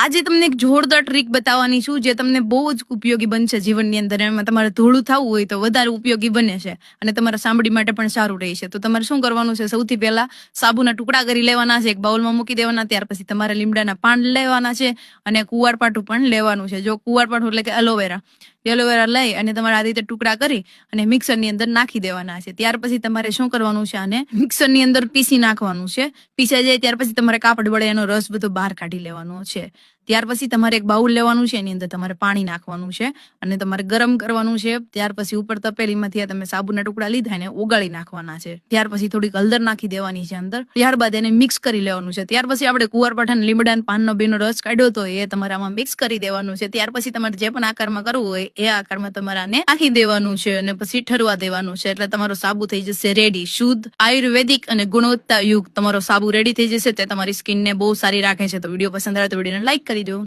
આજે તમને એક જોરદાર ટ્રીક બતાવવાની છું જે તમને બહુ જ ઉપયોગી બનશે જીવનની અંદર. એમાં તમારે ધોળું થવું હોય તો વધારે ઉપયોગી બને છે અને તમારા ચામડી માટે પણ સારું રહેશે. તો તમારે શું કરવાનું છે, સૌથી પહેલા સાબુના ટુકડા કરી લેવાના છે, એક બાઉલમાં મૂકી દેવાના. ત્યાર પછી તમારે લીમડાના પાન લેવાના છે અને કુવારપાઠું પણ લેવાનું છે. જો કુવારપાઠું એટલે કે એલોવેરા લઈ અને તમારે આ રીતે ટુકડા કરી અને મિક્સરની અંદર નાખી દેવાના છે. ત્યાર પછી તમારે શું કરવાનું છે, આને મિક્સરની અંદર પીસી નાખવાનું છે. પીસાઈ જાય ત્યાર પછી તમારે કાપડ વડે એનો રસ બધો બહાર કાઢી લેવાનો છે. ત્યાર પછી તમારે એક બાઉલ લેવાનું છે, એની અંદર તમારે પાણી નાખવાનું છે અને તમારે ગરમ કરવાનું છે. ત્યાર પછી ઉપર તપેલીમાંથી તમે સાબુના ટુકડા લીધા ને ઓગાળી નાખવાના છે. ત્યાર પછી થોડીક હળદર નાખી દેવાની છે અંદર. ત્યારબાદ એને મિક્સ કરી લેવાનું છે. ત્યાર પછી આપણે કુવારપાઠા અને લીમડા પાનનો બેનો રસ કાઢ્યો તો એ તમારે આમાં મિક્સ કરી દેવાનું છે. ત્યાર પછી તમારે જે પણ આકારમાં કરવું હોય એ આકારમાં તમારે આને નાખી દેવાનું છે અને પછી ઠરવા દેવાનું છે. એટલે તમારો સાબુ થઈ જશે રેડી. શુદ્ધ આયુર્વેદિક અને ગુણવત્તાયુક્ત તમારો સાબુ રેડી થઈ જશે. તે તમારી સ્કિનને બહુ સારી રાખે છે. તો વિડીયો પસંદ આવે તો વિડીયોને લાઈક કરી દો.